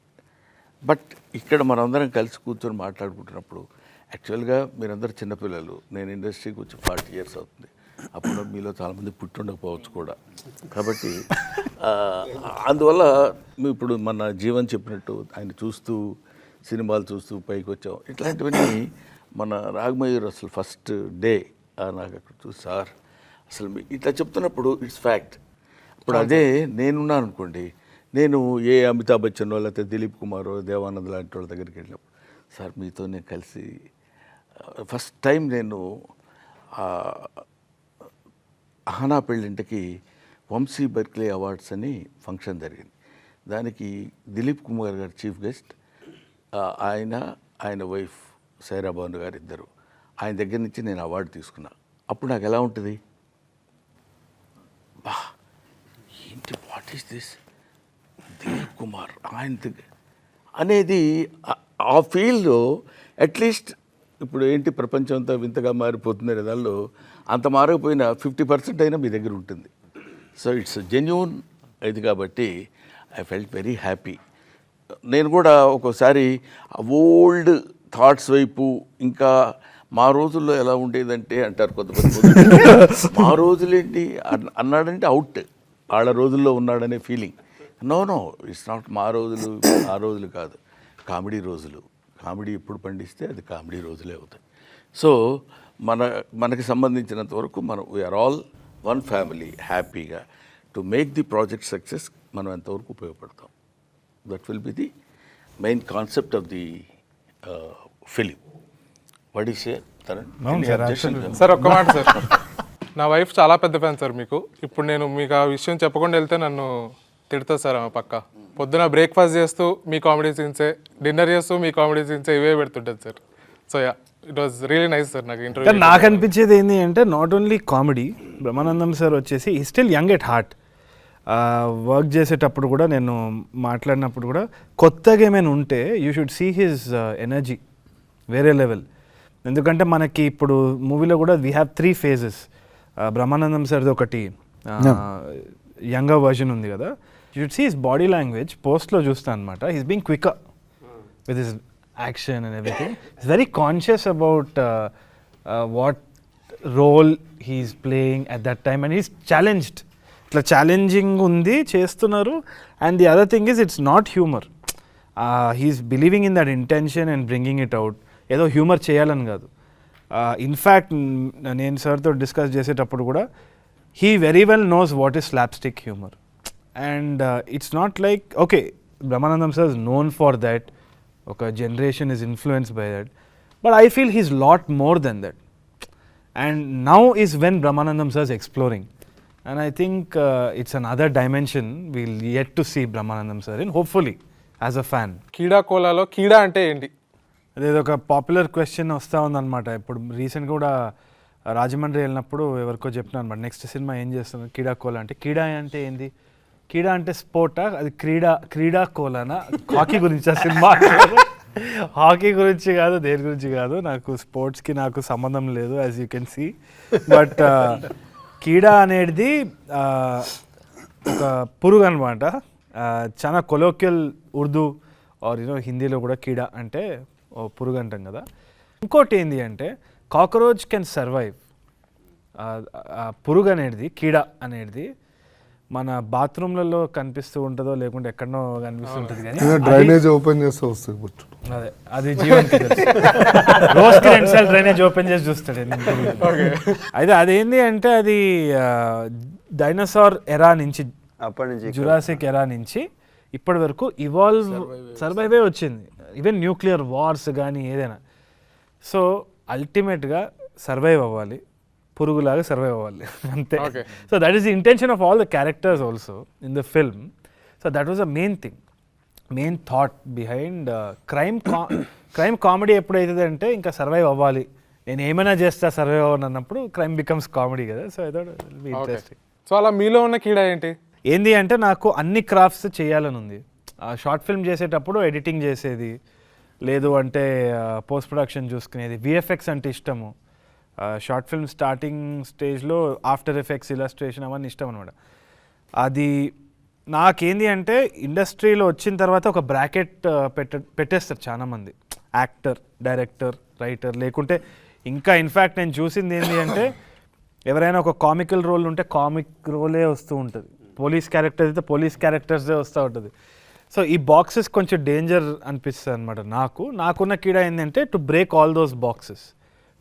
బట్ ఇక్కడ మనందరం కలిసి కూర్చొని మాట్లాడుకుంటున్నప్పుడు యాక్చువల్గా మీరందరూ చిన్నపిల్లలు, నేను ఇండస్ట్రీకి వచ్చి 40 years అవుతుంది. అప్పుడు మీలో చాలామంది పుట్టి ఉండకపోవచ్చు కూడా. కాబట్టి అందువల్ల ఇప్పుడు మన జీవన్ చెప్పినట్టు ఆయన చూస్తూ సినిమాలు చూస్తూ పైకి వచ్చాం. ఇట్లాంటివన్నీ మన రాగమయూర్ అసలు ఫస్ట్ డే నాకు అక్కడ చూసి సార్ అసలు ఇట్లా చెప్తున్నప్పుడు ఇట్స్ ఫ్యాక్ట్. ఇప్పుడు అదే నేనున్నాను అనుకోండి, నేను ఏ అమితాబ్ బచ్చన్ లేకపోతే దిలీప్ కుమార్ దేవానంద్ లాంటి వాళ్ళ దగ్గరికి వెళ్ళినప్పుడు సార్ మీతో నేను కలిసి ఫస్ట్ టైం నేను అహనా పెళ్ళింటికి వంశీ బర్క్లీ అవార్డ్స్ అని ఫంక్షన్ జరిగింది. దానికి దిలీప్ కుమార్ గారు చీఫ్ గెస్ట్, ఆయన వైఫ్ సైరా భాను గారు ఇద్దరు. ఆయన దగ్గర నుంచి నేను అవార్డు తీసుకున్నా. అప్పుడు నాకు ఎలా ఉంటుంది, బా ఏంటి what is this Dilip Kumar ఆయన అనేది ఆ ఫీల్డ్లో అట్లీస్ట్ ఇప్పుడు ఏంటి ప్రపంచం అంతా వింతగా మారిపోతుంది దానిలో అంత మారకపోయినా 50% అయినా మీ దగ్గర ఉంటుంది. సో ఇట్స్ జెన్యూన్ ఇది కాబట్టి ఐ ఫెల్ట్ వెరీ హ్యాపీ. నేను కూడా ఒక్కోసారి ఓల్డ్ థాట్స్ వైపు, ఇంకా మా రోజుల్లో ఎలా ఉండేదంటే అంటారు కొంతమంది, మా రోజులేంటి అన్నాడంటే అవుట్, వాళ్ళ రోజుల్లో ఉన్నాడనే ఫీలింగ్. నో ఇట్స్ నాట్ మా రోజులు ఆ రోజులు కాదు, కామెడీ రోజులు. కామెడీ ఎప్పుడు పండిస్తే అది కామెడీ రోజులే అవుతాయి. సో మనకి సంబంధించినంత వరకు మనం వీఆర్ ఆల్ వన్ ఫ్యామిలీ. హ్యాపీగా to make the project success మనం ఎంతవరకు ఉపయోగపడతాం, that will be the main concept of the film. What is sir ఒక్క మాట సార్, నా వైఫ్ చాలా పెద్ద ఫ్యాన్ సార్ మీకు. ఇప్పుడు నేను మీకు ఆ విషయం చెప్పకుండా వెళ్తే నన్ను తిడుతుంది సార్ ఆమె పక్క. పొద్దున బ్రేక్ఫాస్ట్ చేస్తూ మీ కామెడీ సీన్సే, డిన్నర్ చేస్తూ మీ కామెడీ సీన్సే ఇవే పెడుతుంటుంది sir. So ya, it was really nice sir. నాకు ఇంటర్వ్యూ నాకు అనిపించేది ఏంటి అంటే not only comedy, Brahmanandam sir వచ్చేసి ఈ still young at heart. Work చేసేటప్పుడు కూడా నేను మాట్లాడినప్పుడు కూడా కొత్తగా ఏమైనా ఉంటే you should see his energy వేరే లెవెల్. ఎందుకంటే మనకి ఇప్పుడు మూవీలో కూడా వీ హ్యావ్ 3 phases. బ్రహ్మానందం సార్ది ఒకటి యంగర్ వర్జన్ ఉంది కదా, you should see his body language. పోస్ట్లో చూస్తాను అనమాట, he's being quicker with his action and everything. Is very conscious about what role he's playing at that time and he's challenged. ఇట్లా challenging ఉంది, చేస్తున్నారు. And the other thing is it's not humour, he's believing in that intention and bringing it out. ఏదో humour చేయాలని కాదు. ఇన్ఫ్యాక్ట్ నేను సార్తో discuss చేసేటప్పుడు కూడా he very well knows what is slapstick humour. And it's not like okay Brahmanandam sir is known for that, ఒక generation is influenced by that, but I feel he's lot more than that. And now is when Brahmanandam sir is exploring. And I think it's another dimension we'll yet to see Brahmanandam sir in, hopefully, as a fan. కీడా కోలాలో కీడా అంటే ఏంటి? అదేదో ఒక popular question వస్తూ ఉందన్నమాట. ఇప్పుడు రీసెంట్గా కూడా రాజమండ్రి వెళ్ళినప్పుడు ఎవరికో చెప్పినా అనమాట, నెక్స్ట్ సినిమా ఏం చేస్తున్నారు కీడా కోలా అంటే. కీడా అంటే ఏంది? కీడా అంటే స్పోర్టా? అది క్రీడా కోలానా? హాకీ గురించి ఆ సినిమా? హాకీ గురించి కాదు, దేని గురించి కాదు, నాకు స్పోర్ట్స్కి నాకు సంబంధం లేదు, as you can see. But కీడా అనేది ఒక పురుగు అనమాట. చాలా కొలోక్యల్ ఉర్దూ ఆర్ హిందీలో కూడా కీడా అంటే పురుగు అంటాం కదా. ఇంకోటి ఏంటి అంటే కాక్రోచ్ కెన్ సర్వైవ్. పురుగు అనేది, కీడా అనేది మన బాత్రూమ్లలో కనిపిస్తూ ఉంటుందో లేకుంటే ఎక్కడనో కనిపిస్తూ ఉంటుంది కానీ డ్రైనేజ్ ఓపెన్ చేస్తే వస్తుంది బుట్టు. అదే అది జీవన్కి తెలుసు. రోజుకి 2 సార్లు డ్రైనేజ్ ఓపెన్ చేసి చూస్తాడు. అయితే అదేంటి అంటే అది డైనోసార్ ఎరా నుంచి, అప్పటి నుంచి జురాసిక్ ఎరా నుంచి ఇప్పటి వరకు సర్వైవే వచ్చింది. ఈవెన్ న్యూక్లియర్ వార్స్ కానీ ఏదైనా. సో అల్టిమేట్గా సర్వైవ్ అవ్వాలి, పురుగులాగా సర్వైవ్ అవ్వాలి అంతే. So that is the intention of all the characters also in the film. So that was a main thought behind crime comedy ఎప్పుడైతుంది అంటే ఇంకా సర్వైవ్ అవ్వాలి, నేను ఏమైనా చేస్తా సర్వైవ్ అవ్వను అన్నప్పుడు క్రైమ్ బికమ్స్ కామెడీ కదా. So I thought it will be interesting. So అలా మీలో ఉన్న కీడా ఏంటి అంటే నాకు అన్ని క్రాఫ్ట్స్ చేయాలని ఉంది. షార్ట్ ఫిల్మ్ చేసేటప్పుడు ఎడిటింగ్ చేసేది, లేదు అంటే పోస్ట్ ప్రొడక్షన్ చూసుకునేది, విఎఫ్ఎక్స్ అంటే ఇష్టము. షార్ట్ ఫిల్మ్ స్టార్టింగ్ స్టేజ్లో ఆఫ్టర్ ఎఫెక్ట్స్, ఇలస్ట్రేషన్ అవన్నీ ఇష్టం అనమాట. అది నాకేంది అంటే ఇండస్ట్రీలో వచ్చిన తర్వాత ఒక బ్రాకెట్ పెట్టేస్తారు చాలామంది, యాక్టర్, డైరెక్టర్, రైటర్, లేకుంటే ఇంకా ఇన్ఫ్యాక్ట్ నేను చూసింది ఏంటి అంటే ఎవరైనా ఒక కామికల్ రోల్ ఉంటే కామిక్ రోలే వస్తూ ఉంటుంది, పోలీస్ క్యారెక్టర్స్ అయితే పోలీస్ క్యారెక్టర్సే వస్తూ ఉంటుంది. సో ఈ బాక్సెస్ కొంచెం డేంజర్ అనిపిస్తుంది అనమాట. నాకున్న కీడా ఏంటంటే to break all those boxes,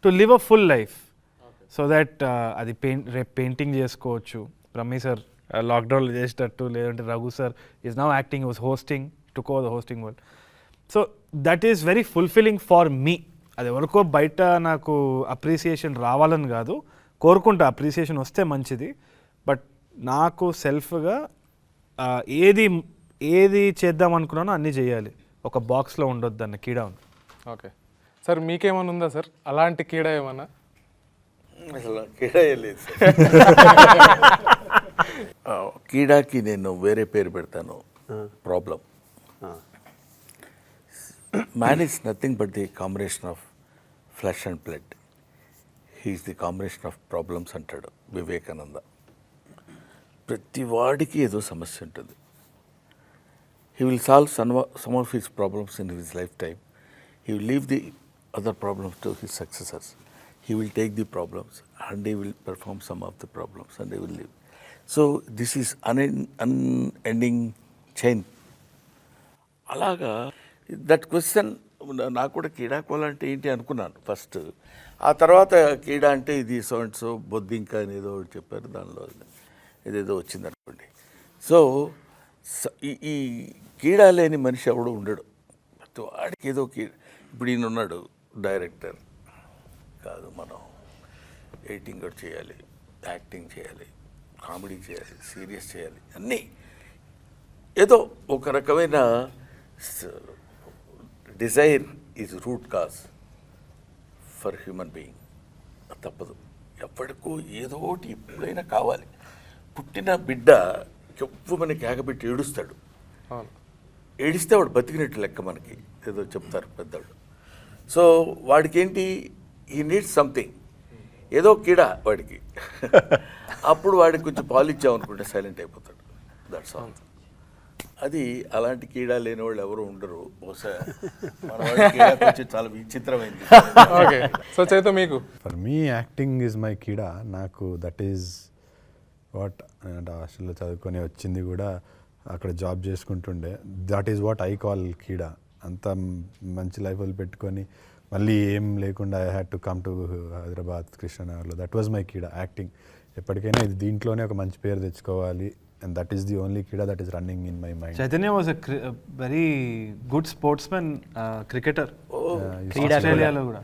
to live a full life. So that అది రేపు పెయింటింగ్ చేసుకోవచ్చు, రమీ సార్ లాక్డౌన్లో చేసేటట్టు, లేదంటే Raghu sir is now acting, was hosting, took over the hosting world. So that is very fulfilling for me. అది ఎవరికో బయట నాకు అప్రిసియేషన్ రావాలని కాదు, కోరుకుంటా అప్రిసియేషన్ వస్తే మంచిది. బట్ నాకు సెల్ఫ్గా ఏది చేద్దాం అనుకున్నానో అన్నీ చేయాలి, ఒక బాక్స్లో ఉండొద్దు అన్న కీడా ఉంది. ఓకే సార్, మీకేమైనా ఉందా సార్ అలాంటి కీడా ఏమన్నా? అసలు కీడా లేదు సార్. కీడాకి నేను వేరే పేరు పెడతాను, problem. Man is nothing but the combination of flesh and blood. He's the combination of problems అంటాడు వివేకానంద. ప్రతి వాడికి ఏదో సమస్య ఉంటుంది. He will solve some of his problems in his lifetime. He will leave the other problems to his successors. He will take the problems and he will perform some of the problems and he will leave. So this is unending chain. అలాగా that question నాకు కూడా కీడా కోలంటే ఏంటి అనుకున్నాను first. ఆ తర్వాత కీడా అంటే ఇది so and so బొద్దింక అని ఏదో చెప్పారు, దానిలో ఏదేదో వచ్చింది అనుకోండి. సో ఈ కీడా లేని మనిషి ఎవడు ఉండడు, ప్రతి వాడికి ఏదో ఇప్పుడు ఈయన ఉన్నాడు డైరెక్టర్ కాదు, మనం ఎడిటింగ్ కూడా చేయాలి, యాక్టింగ్ చేయాలి, కామెడీ చేయాలి, సీరియస్ చేయాలి, అన్నీ ఏదో ఒక రకమైన Dzire is root cause for human being. తప్పదు, ఎప్పటికో ఏదో ఒకటి ఎప్పుడైనా కావాలి. పుట్టిన బిడ్డ ఎవ్వమని కేకబెట్టి ఏడుస్తాడు, ఏడిస్తే వాడు బతికినట్టు లెక్క మనకి ఏదో చెప్తారు పెద్దవాళ్ళు. సో వాడికి ఏంటి, హీ నీడ్స్ సంథింగ్, ఏదో కీడా వాడికి. అప్పుడు వాడికి కొంచెం పాలు ఇచ్చామనుకుంటే సైలెంట్ అయిపోతాడు. That's all. అది అలాంటి కీడా లేని వాళ్ళు ఎవరు ఉండరు బహుశా. మన వాడి కీడా కొంచెం చాలా విచిత్రమైంది. ఓకే, సో చైతో మీకు? For me acting is my కీడా. నాకు దట్ ఈజ్ వాట్, అంటే హాస్టల్లో చదువుకొని వచ్చింది కూడా, అక్కడ జాబ్ చేసుకుంటుండే, that is what I call కీడా. అంత మంచి లైఫ్ పెట్టుకొని మళ్ళీ ఏం లేకుండా I had to come to Hyderabad, కృష్ణనగర్లో. దట్ వాజ్ మై కీడా, యాక్టింగ్. ఎప్పటికైనా ఇది దీంట్లోనే ఒక మంచి పేరు తెచ్చుకోవాలి, and that is the only కీడా that is running in my mind. Chaitanya was a very good sportsmen, cricketer. ఆస్ట్రేలియాలో కూడా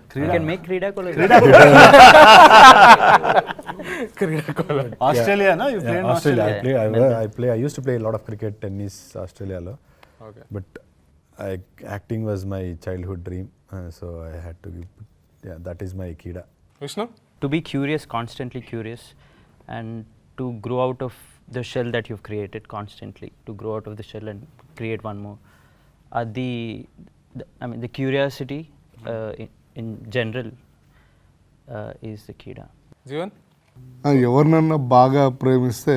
Australia, no? You played in Australia. I used to play a lot of cricket, tennis, Australia. Okay. But acting was my childhood dream, so I had to give. Yeah, that is my kida. Vishnu? To be curious, constantly curious, and to grow out of the shell that you've created constantly. To grow out of the shell and create one more. The curiosity in general is the kida. Jeevan? ఎవరినన్నా బాగా ప్రేమిస్తే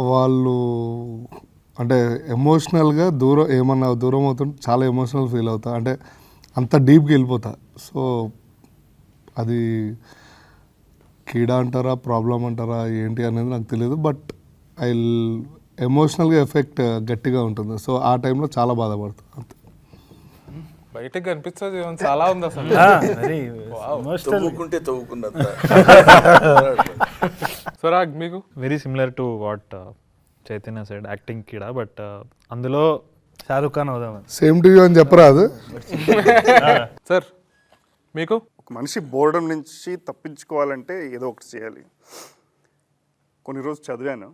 వాళ్ళు అంటే ఎమోషనల్గా ఏమన్నా దూరం అవుతుంటే చాలా emotional feel అవుతా, అంటే అంత డీప్గా వెళ్ళిపోతా. సో అది కీడా అంటారా ప్రాబ్లం అంటారా ఏంటి అనేది నాకు తెలియదు, బట్ ఐ ఎమోషనల్గా ఎఫెక్ట్ గట్టిగా ఉంటుంది. సో ఆ టైంలో చాలా బాధపడుతుంది అంతే. బయటకు కనిపించేది చాలా ఉంది అసలు. తవ్వుకుంటే తవ్వుకున్నంత. స్వరాగ్ మీకు? Very similar to what Chaitanya said acting కీడా, బట్ అందులో షారుఖ్ ఖాన్ అవుదామని. సేమ్ టు యూ అని చెప్పరాదు. సార్ మీకు? ఒక మనిషి బోర్డం నుంచి తప్పించుకోవాలంటే ఏదో ఒకటి చేయాలి. కొన్ని రోజులు చదివాను,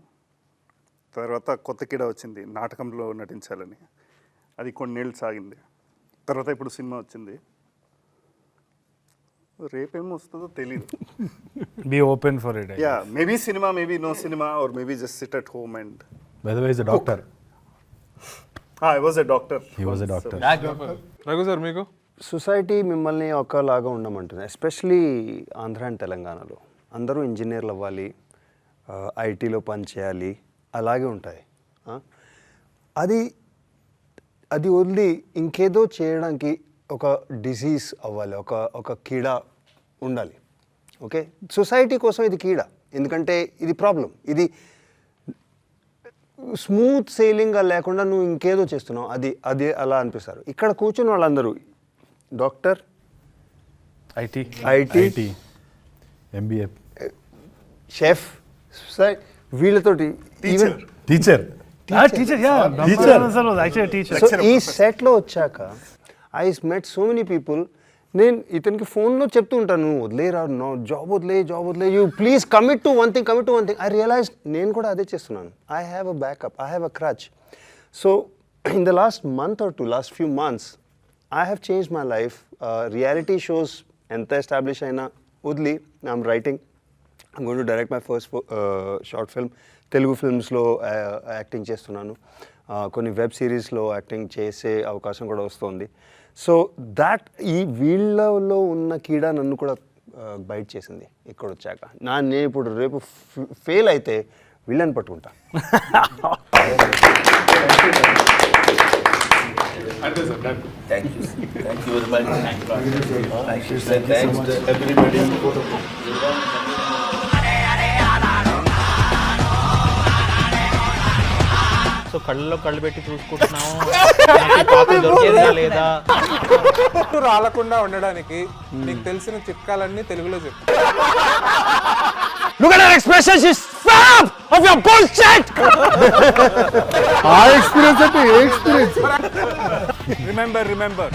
తర్వాత కొత్త కీడా వచ్చింది, నాటకంలో నటించాలని. అది కొన్నేళ్ళు సాగింది. తర్వాత ఇప్పుడు సినిమా వచ్చింది. రేపేమో వస్తుందో తెలీదు. Be open for it. Yeah, maybe cinema, maybe no cinema, or maybe just sit at home and. By the way is a doctor. I was a doctor. He was a doctor. Raghu sir మీకు? Society మిమ్మల్ని ఒకలాగా ఉండమంటుంది, especially Andhra and తెలంగాణలో. అందరూ ఇంజనీర్లు అవ్వాలి, ఐటీలో పని చేయాలి, అలాగే ఉంటాయి. అది వదిలి ఇంకేదో చేయడానికి ఒక డిసీజ్ అవ్వాలి, ఒక కీడా ఉండాలి. ఓకే, సొసైటీ కోసం ఇది కీడా, ఎందుకంటే ఇది ప్రాబ్లం. ఇది స్మూత్ సెయిలింగ్గా లేకుండా నువ్వు ఇంకేదో చేస్తున్నావు, అది అలా అనిపిస్తారు. ఇక్కడ కూర్చున్న వాళ్ళందరూ డాక్టర్, ఐటీ, ఎంబీఏ, షెఫ్, వీళ్ళతోటి టీచర్. ఈ సెట్లో వచ్చాక I met so many people. నేను ఇతనికి ఫోన్లో చెప్తూ ఉంటాను, నువ్వు వదిలేరా, నో జాబ్ వదిలే, you please commit to one thing. I realise నేను కూడా అదే చేస్తున్నాను. I have a backup, I have a crutch. So in the last month or two, last few months I have changed my life. Reality shows ఎంత establish అయినా వదిలి I'm writing. I'm going to direct my first short film. Telugu ఫిల్మ్స్లో acting చేస్తున్నాను, కొన్ని web సిరీస్లో acting చేసే అవకాశం కూడా వస్తుంది. సో దాట్ ఈ వీళ్ళలో ఉన్న కీడా నన్ను కూడా బైట్ చేసింది ఇక్కడ వచ్చాక. నేను ఇప్పుడు రేపు ఫెయిల్ అయితే వీళ్ళని పట్టుకుంటా. Thank you very much. Thank you, sir. Thanks to everybody. So కళ్ళలో కళ్ళు పెట్టి చూసుకుంటున్నాము, నాకు దొరికేదా లేదా. రాలకుండా ఉండడానికి నీకు తెలిసిన చిట్కాలన్నీ తెలుగులో చెప్పు. Look at her expression, she's fed up of your bullshit! ఆ ఎక్స్పీరియన్స్ అంటే ఏ ఎక్స్పీరియన్స్? Remember.